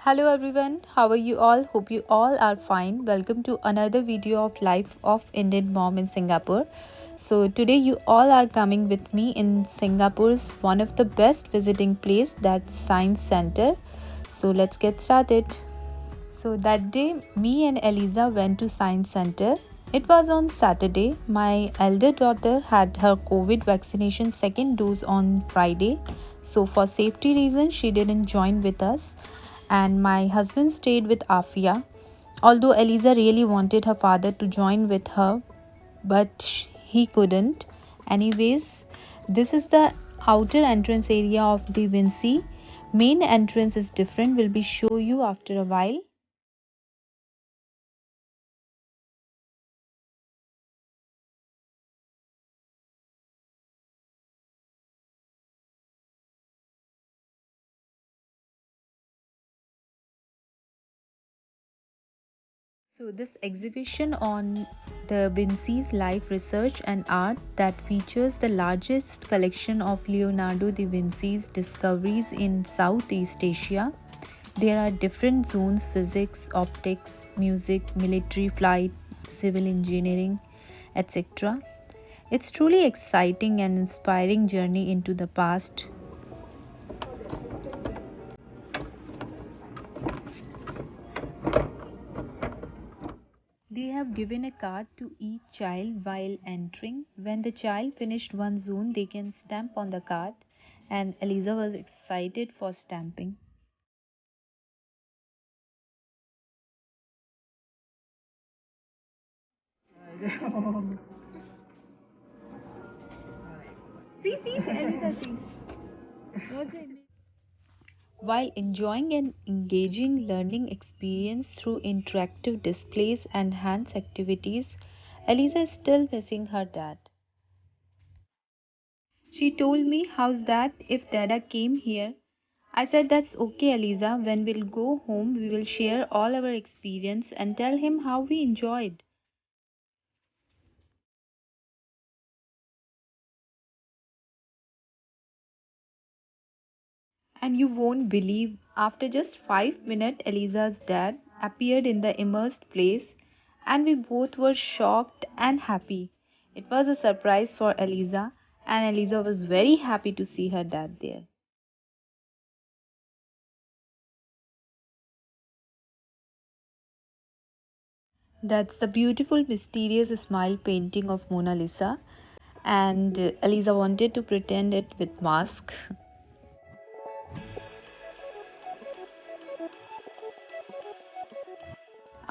Hello everyone, how are you all? Hope you all are fine. Welcome to another video of Life of Indian Mom in Singapore. So today you all are coming with me in Singapore's one of the best visiting place, that's Science Center. So let's get started. So that day me and Eliza went to Science Center. It was on Saturday. My elder daughter had her COVID vaccination second dose on Friday. So for safety reasons she didn't join with us and my husband stayed with Afia. Although Eliza really wanted her father to join with her, but he couldn't. Anyways, this is the outer entrance area of the Vinci. Main entrance is different, will be show you after a while. So, this exhibition on the Vinci's life, research, and art that features the largest collection of Leonardo da Vinci's discoveries in Southeast Asia. There are different zones: physics, optics, music, military flight, civil engineering, etc. It's truly exciting and inspiring journey into the past. They have given a card to each child while entering. When the child finished one zone, they can stamp on the card, and Eliza was excited for stamping. See, Eliza, see. What's it? While enjoying an engaging learning experience through interactive displays and hands activities, Eliza is still missing her dad. She told me, "How's that if Dada came here?" I said, "That's okay, Eliza. When we'll go home, we will share all our experience and tell him how we enjoyed." And you won't believe, after just 5 minutes, Eliza's dad appeared in the immersed place, and we both were shocked and happy. It was a surprise for Eliza, and Eliza was very happy to see her dad there. That's the beautiful, mysterious smile painting of Mona Lisa, and Eliza wanted to pretend it with mask.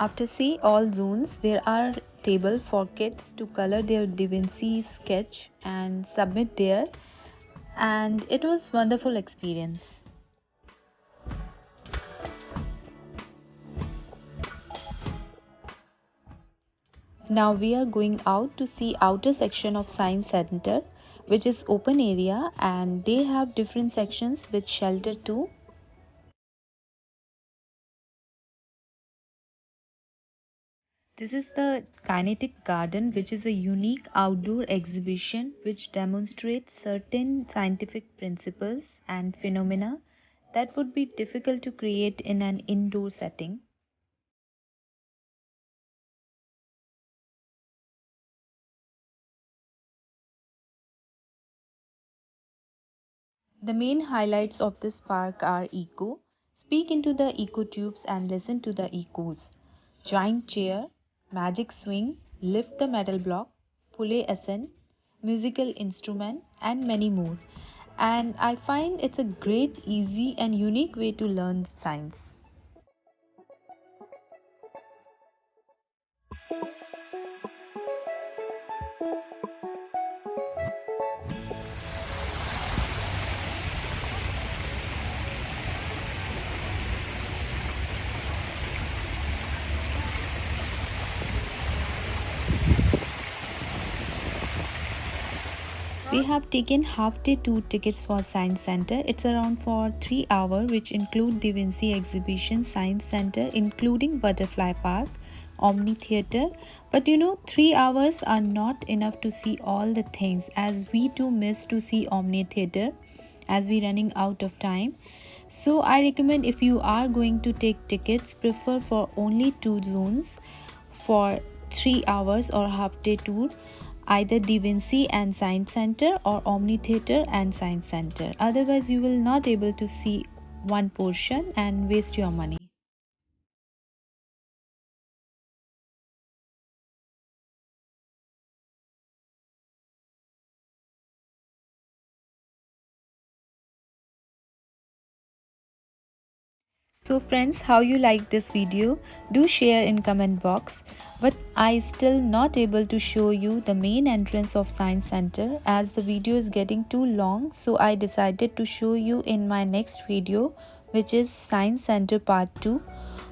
After see all zones, there are table for kids to color their Da Vinci sketch and submit there, and it was wonderful experience. Now we are going out to see outer section of Science Center, which is open area, and they have different sections with shelter too. This is the Kinetic Garden, which is a unique outdoor exhibition which demonstrates certain scientific principles and phenomena that would be difficult to create in an indoor setting. The main highlights of this park are eco. Speak into the eco tubes and listen to the echoes. Giant chair, magic swing, lift the metal block, pulley ascent, musical instrument, and many more. And I find it's a great, easy, and unique way to learn science. We have taken half day tour tickets for Science Center. It's around for 3 hours, which include the Vinci Exhibition, Science Center, including Butterfly Park, Omni Theatre. But 3 hours are not enough to see all the things, as we too miss to see Omni Theatre as we running out of time. So I recommend, if you are going to take tickets, prefer for only two zones for 3 hours or half day tour, either Da Vinci and Science Center or Omni Theatre and Science Center. Otherwise you will not able to see one portion and waste your money. So friends, how you like this video? Do share in comment box. But I still not able to show you the main entrance of Science Center as the video is getting too long, so I decided to show you in my next video, which is Science Center part 2.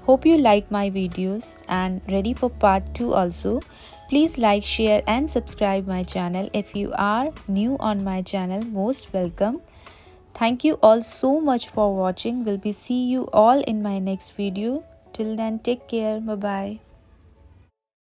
Hope you like my videos and ready for part 2 also. Please like, share and subscribe my channel. If you are new on my channel, most welcome. Thank you all so much for watching. Will be see you all in my next video. Till then, take care. Bye bye.